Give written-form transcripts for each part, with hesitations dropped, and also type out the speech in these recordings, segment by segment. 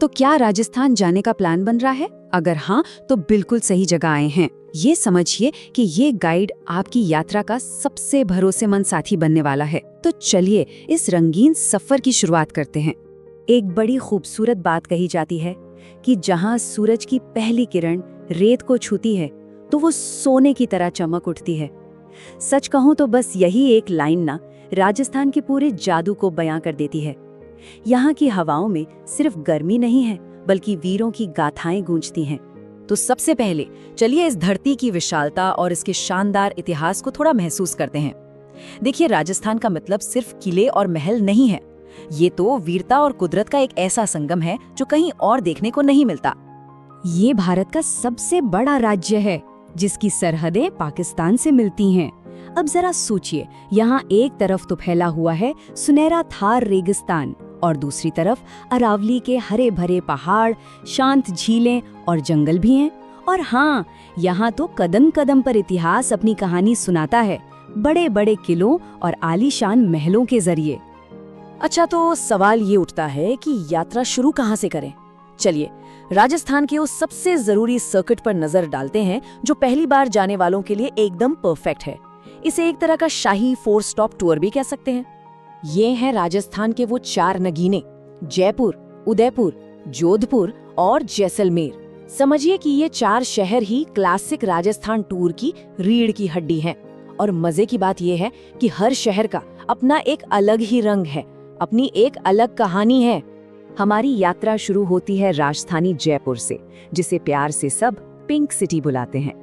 तो क्या राजस्थान जाने का प्लान बन रहा है? अगर हाँ, तो बिल्कुल सही जगह आए हैं। ये समझिए कि ये गाइड आपकी यात्रा का सबसे भरोसेमंद साथी बनने वाला है। तो चलिए इस रंगीन सफर की शुरुआत करते हैं। एक बड़ी खूबसूरत बात कही जाती है कि जहाँ सूरज की पहली किरण रेत को छूती है तो वो सोने की तरह चमक उठती है। सच कहूँ तो बस यही एक लाइन ना राजस्थान के पूरे जादू को बयां कर देती है। यहाँ की हवाओं में सिर्फ गर्मी नहीं है, बल्कि वीरों की गाथाएं गूंजती हैं। तो सबसे पहले चलिए इस धरती की विशालता और इसके शानदार इतिहास को थोड़ा महसूस करते हैं। देखिए, राजस्थान का मतलब सिर्फ किले और महल नहीं है। ये तो वीरता और कुदरत का एक ऐसा संगम है जो कहीं और देखने को नहीं मिलता। ये भारत का सबसे बड़ा राज्य है जिसकी सरहदें पाकिस्तान से मिलती हैं। अब जरा सोचिए, यहाँ एक तरफ तो फैला हुआ है सुनहरा थार रेगिस्तान और दूसरी तरफ अरावली के हरे भरे पहाड़, शांत झीलें और जंगल भी हैं। और हाँ, यहाँ तो कदम कदम पर इतिहास अपनी कहानी सुनाता है, बड़े बड़े किलों और आलीशान महलों के जरिए। अच्छा, तो सवाल ये उठता है कि यात्रा शुरू कहाँ से करें? चलिए राजस्थान के उस सबसे जरूरी सर्किट पर नजर डालते हैं जो पहली बार जाने वालों के लिए एकदम परफेक्ट है। इसे एक तरह का शाही 4 स्टॉप टूर भी कह सकते हैं। ये हैं राजस्थान के वो 4 नगीने, जयपुर, उदयपुर, जोधपुर और जैसलमेर। समझिए कि ये 4 शहर ही क्लासिक राजस्थान टूर की रीढ़ की हड्डी हैं। और मजे की बात यह है कि हर शहर का अपना एक अलग ही रंग है, अपनी एक अलग कहानी है। हमारी यात्रा शुरू होती है राजधानी जयपुर से, जिसे प्यार से सब पिंक सिटी बुलाते हैं।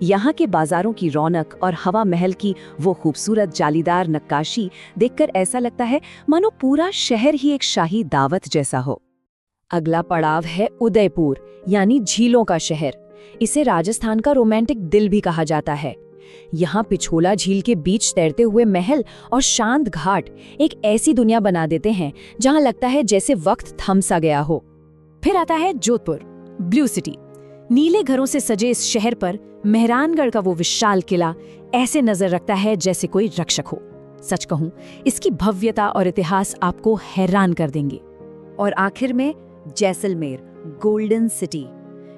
यहाँ के बाजारों की रौनक और हवा महल की वो खूबसूरत जालीदार नक्काशी देखकर ऐसा लगता है मानो पूरा शहर ही एक शाही दावत जैसा हो। अगला पड़ाव है उदयपुर, यानी झीलों का शहर। इसे राजस्थान का रोमांटिक दिल भी कहा जाता है। यहाँ पिछोला झील के बीच तैरते हुए महल और शांत घाट एक ऐसी दुनिया बना देते हैं जहाँ लगता है जैसे वक्त थम सा गया हो। फिर आता है जोधपुर, ब्लू सिटी। नीले घरों से सजे इस शहर पर मेहरानगढ़ का वो विशाल किला ऐसे नजर रखता है जैसे कोई रक्षक हो। सच कहूं, इसकी भव्यता और इतिहास आपको हैरान कर देंगे। और आखिर में जैसलमेर, गोल्डन सिटी।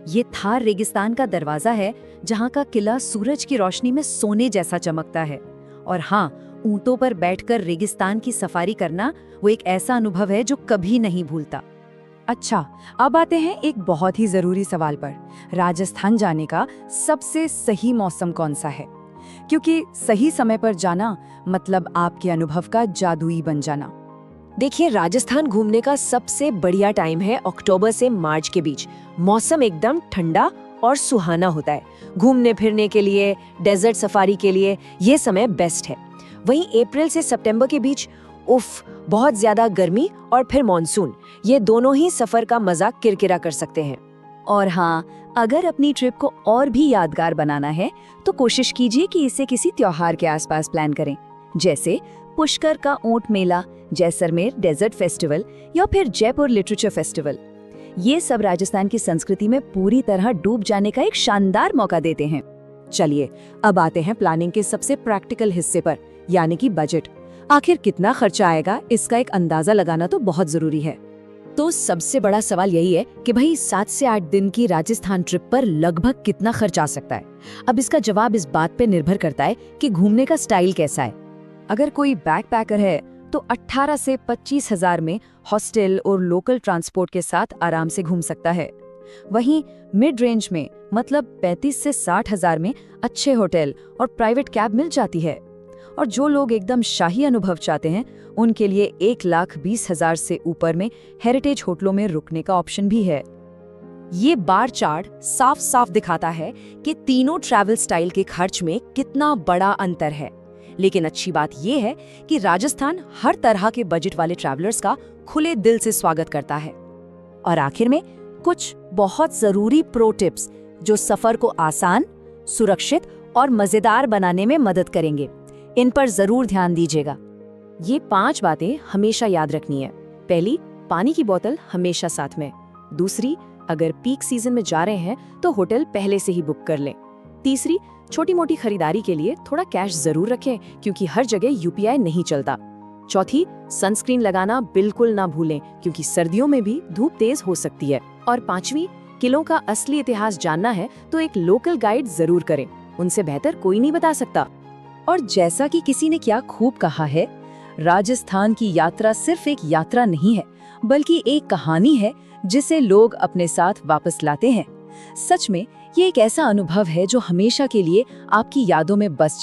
ये थार रेगिस्तान का दरवाजा है जहाँ का किला सूरज की रोशनी में सोने जैसा चमकता है। और हाँ, ऊंटों पर बैठकर रेगिस्तान की सफारी करना वो एक ऐसा अनुभव है जो कभी नहीं भूलता। अच्छा, अब आते हैं एक बहुत ही जरूरी सवाल पर। राजस्थान जाने का सबसे सही मौसम कौन सा है? क्योंकि सही समय पर जाना मतलब आपके अनुभव का जादुई बन जाना। देखिए, राजस्थान घूमने का सबसे बढ़िया टाइम है अक्टूबर से मार्च के बीच। मौसम एकदम ठंडा और सुहाना होता है। घूमने फिरने के लिए, डेजर्ट सफारी के लिए ये समय बेस्ट है। वहीं अप्रैल से सितंबर के बीच बहुत ज्यादा गर्मी और फिर मॉनसून, ये दोनों ही सफर का मजा किरकिरा कर सकते हैं। और हाँ, अगर अपनी ट्रिप को और भी यादगार बनाना है तो कोशिश कीजिए कि इसे किसी त्योहार के आसपास प्लान करें, जैसे पुष्कर का ऊंट मेला, जैसलमेर डेजर्ट फेस्टिवल या फिर जयपुर लिटरेचर फेस्टिवल। ये सब राजस्थान की संस्कृति में पूरी तरह डूब जाने का एक शानदार मौका देते हैं। चलिए अब आते हैं प्लानिंग के सबसे प्रैक्टिकल हिस्से पर, यानी कि बजट। आखिर कितना खर्चा आएगा, इसका एक अंदाजा लगाना तो बहुत जरूरी है। तो सबसे बड़ा सवाल यही है कि भाई 7 से 8 दिन की राजस्थान ट्रिप पर लगभग कितना खर्च आ सकता है। अब इसका जवाब इस बात पे निर्भर करता है कि घूमने का स्टाइल कैसा है। अगर कोई बैकपैकर है तो 18 से 25 हजार में हॉस्टल और लोकल ट्रांसपोर्ट के साथ आराम से घूम सकता है। वहीं मिड रेंज में मतलब 35 से 60 हजार में अच्छे होटल और प्राइवेट कैब मिल जाती है। और जो लोग एकदम शाही अनुभव चाहते हैं उनके लिए 1,20,000 से ऊपर में हेरिटेज होटलों में रुकने का ऑप्शन भी है। ये बार चार्ट साफ साफ दिखाता है कि तीनों ट्रैवल स्टाइल के खर्च में कितना बड़ा अंतर है। लेकिन अच्छी बात यह है कि राजस्थान हर तरह के बजट वाले ट्रैवलर्स का खुले दिल से स्वागत करता है। और आखिर में कुछ बहुत जरूरी प्रो टिप्स जो सफर को आसान, सुरक्षित और मजेदार बनाने में मदद करेंगे। इन पर जरूर ध्यान दीजिएगा। ये 5 बातें हमेशा याद रखनी है। पहली, पानी की बोतल हमेशा साथ में। दूसरी, अगर पीक सीजन में जा रहे हैं तो होटल पहले से ही बुक कर लें। तीसरी, छोटी मोटी खरीदारी के लिए थोड़ा कैश जरूर रखें क्योंकि हर जगह यूपीआई नहीं चलता। चौथी, सनस्क्रीन लगाना बिल्कुल ना भूलें क्योंकि सर्दियों में भी धूप तेज हो सकती है। और पांचवी, किलों का असली इतिहास जानना है तो एक लोकल गाइड जरूर करें, उनसे बेहतर कोई नहीं बता सकता। और जैसा कि किसी ने क्या खूब कहा है, राजस्थान की यात्रा सिर्फ एक यात्रा नहीं है, बल्कि एक कहानी है जिसे लोग अपने साथ वापस लाते हैं। सच में ये एक ऐसा अनुभव है जो हमेशा के लिए आपकी यादों में बस जाए।